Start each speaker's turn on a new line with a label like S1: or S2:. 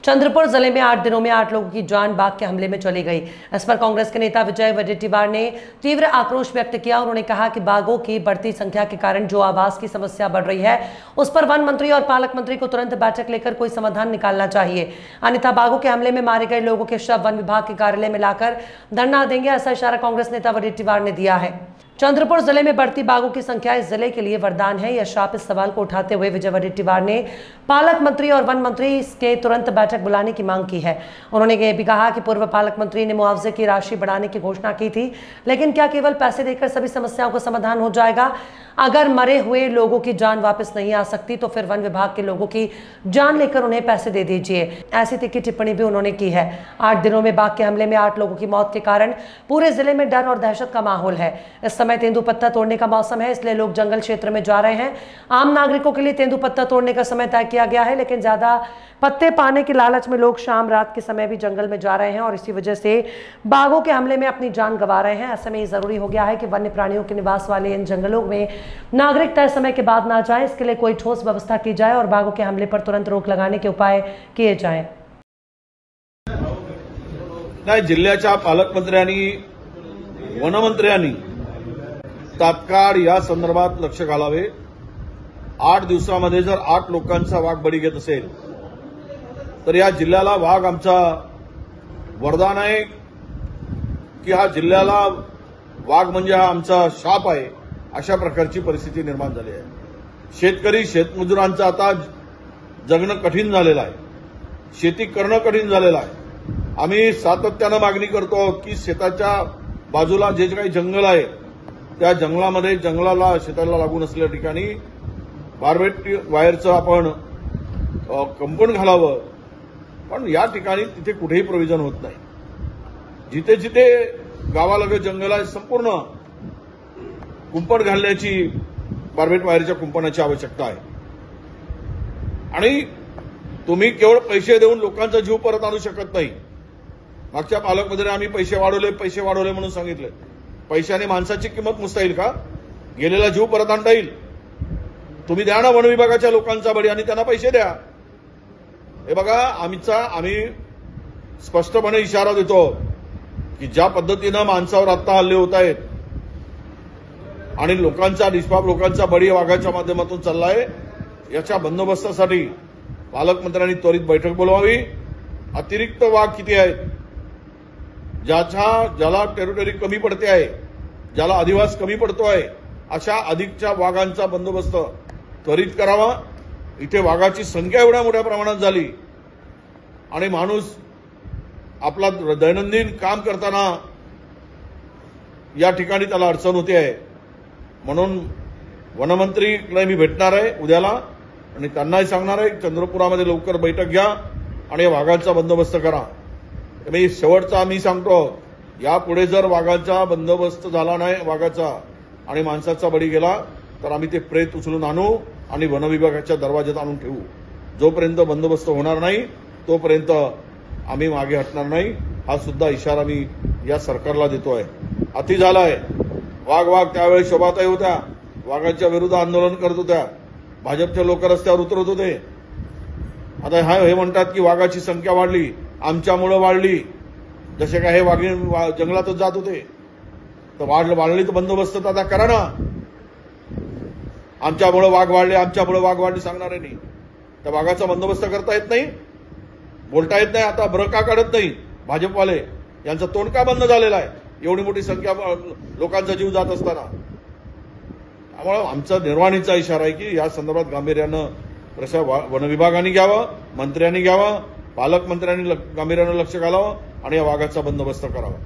S1: चंद्रपुर जिले में 8 दिनों में 8 लोगों की जान बाघ के हमले में चली गई। इस पर कांग्रेस के नेता विजय वडेट्टीवार ने तीव्र आक्रोश व्यक्त किया। उन्होंने कहा कि बाघों की बढ़ती संख्या के कारण जो आवास की समस्या बढ़ रही है, उस पर वन मंत्री और पालक मंत्री को तुरंत बैठक लेकर कोई समाधान निकालना चाहिए, अन्यथा बाघों के हमले में मारे गए लोगों के शव वन विभाग के कार्यालय में लाकर धरना देंगे, ऐसा इशारा कांग्रेस नेता वडेट्टीवार ने दिया है। चंद्रपुर जिले में बढ़ती बाघों की संख्या इस जिले के लिए वरदान है, यह शाप। इस सवाल को उठाते हुए विजय वडेट्टीवार ने पालक मंत्री और वन मंत्री के तुरंत बैठक बुलाने की मांग की है। उन्होंने यह भी कहा कि पूर्व पालक मंत्री ने मुआवजे की राशि बढ़ाने की घोषणा की थी, लेकिन क्या केवल पैसे देकर सभी समस्याओं का समाधान हो जाएगा? अगर मरे हुए लोगों की जान वापस नहीं आ सकती तो फिर वन विभाग के लोगों की जान लेकर उन्हें पैसे दे दीजिए। ऐसी तीखी टिप्पणी भी उन्होंने की है। 8 दिनों में बाघ के हमले में 8 लोगों की मौत के कारण पूरे जिले में डर और दहशत का माहौल है। इस समय तेंदुपत्ता तोड़ने का मौसम है, इसलिए लोग जंगल क्षेत्र में जा रहे हैं। आम नागरिकों के लिए तेंदुपत्ता तोड़ने का समय तय किया गया है, लेकिन ज्यादा पत्ते पाने के लालच में लोग शाम रात के समय भी जंगल में जा रहे हैं और इसी वजह से बाघों के हमले में अपनी जान गंवा रहे हैं। ऐसे में ये जरूरी हो गया है कि वन्य प्राणियों के निवास वाले इन जंगलों में नागरिक तय समय के बाद ना जाएं। इसके लिए कोई ठोस व्यवस्था की जाए और बाघों के हमले पर तुरंत रोक लगाने के उपाय किए जाएं।
S2: जिल्ह्याच्या पालकमंत्र्यांनी वनमंत्र्यांनी तात्काळ या संदर्भात लक्ष घालावे। 8 दिवसामध्ये जर 8 लोकांचा वाघ बळी घेत असेल तर या जिल्ह्याला वाघ आमचा वरदान आहे की हा जिल्ह्याला वाघ म्हणजे हा आमचा शाप आहे, अशा प्रकारची परिस्थिती निर्माण झाली आहे। शेतकरी शेतमजुरांचं आता जगणं कठीण झालेलं आहे, शेती करणं कठीण झालेलं आहे। आम्ही सातत्यानं मागणी करतो की शेताच्या बाजूला जे काही जंगल आहे त्या जंगलामध्ये जंगलाला शेताला लागून असलेल्या ठिकाणी बार्बेट वायरचं आपण कंपाऊंड घालावं, पण या ठिकाणी तिथे कुठेही प्रोव्हिजन होत नाही। जिथे जिथे गावालगत जंगल आहे संपूर्ण कुंपण घालण्याची बार्बेट वायरच्या कुंपणाची आवश्यकता आहे। आणि तुम्ही केवळ पैसे देऊन लोकांचा जीव परत आणू शकत नाही। मागच्या पालकमंत्र्यांनी आम्ही पैसे वाढवले म्हणून सांगितले। पैशाने माणसाची किंमत मोजता येईल का? गेलेला जीव परत आणता येईल? तुम्ही द्या ना वन विभागाच्या लोकांचा बळी आणि त्यांना पैसे द्या। हे बघा, आम्ही स्पष्टपणे इशारा देतो की ज्या पद्धतीनं माणसावर आत्ता हल्ले होत आहेत आणि लोकांचा निष्पाप लोकांचा बळी वाघाच्या माध्यमातून चाललाय, याच्या बंदोबस्तासाठी पालकमंत्र्यांनी त्वरित बैठक बोलवावी। अतिरिक्त वाघ किती आहेत, ज्याला टेरिटरी कमी पडते आहे, ज्याला अधिवास कमी पडतो आहे, अशा अधिकच्या वाघांचा बंदोबस्त त्वरित करावा। इथे वाघाची संख्या एवढ्या मोठ्या प्रमाणात झाली आणि माणूस आपला दैनंदिन काम करताना या ठिकाणी त्याला अडचण होते आहे। म्हणून वनमंत्रीला मी भेटणार आहे उद्याला आणि त्यांनाही सांगणार आहे चंद्रपुरामध्ये लवकर बैठक घ्या आणि वाघांचा बंदोबस्त करा। मी शेवटचा आम्ही सांगतो, यापुढे जर वाघांचा बंदोबस्त झाला नाही, वाघाचा आणि माणसाचा बळी गेला तर आम्ही ते प्रेत उचलून आणू आणि वन विभागाच्या दरवाज्यात आणून ठेवू। जोपर्यंत बंदोबस्त होणार नाही तोपर्यंत आम्ही मागे हटणार नाही, हा सुद्धा इशारा मी या सरकारला देतोय। अति झालाय। वाघ त्यावेळी शोभाताई होत्या, वाघाच्या विरुद्ध आंदोलन करत होत्या, भाजपचे लोक रस्त्यावर उतरत होते। आता हे म्हणतात की वाघाची संख्या वाढली, आमच्यामुळे वाढली। जसे काय हे वाघीण जंगलातच जात होते तर वाढली तर बंदोबस्त आता करा ना। आमच्यामुळे वाघ वाढले सांगणार नाही, त्या वाघाचा बंदोबस्त करता येत नाही, बोलता येत नाही। आता भर का काढत नाही भाजपवाले? यांचं तोंड का बंद झालेलं आहे एवढी मोठी संख्या लोकांचा जीव जात असताना? त्यामुळे आमचा निर्वाणीचा इशारा आहे की या संदर्भात गांभीर्यानं वन विभागाने घ्यावं, मंत्र्यांनी घ्यावं, पालकमंत्र्यांनी गांभीर्यानं लक्ष घालावं आणि या वाघाचा बंदोबस्त करावा।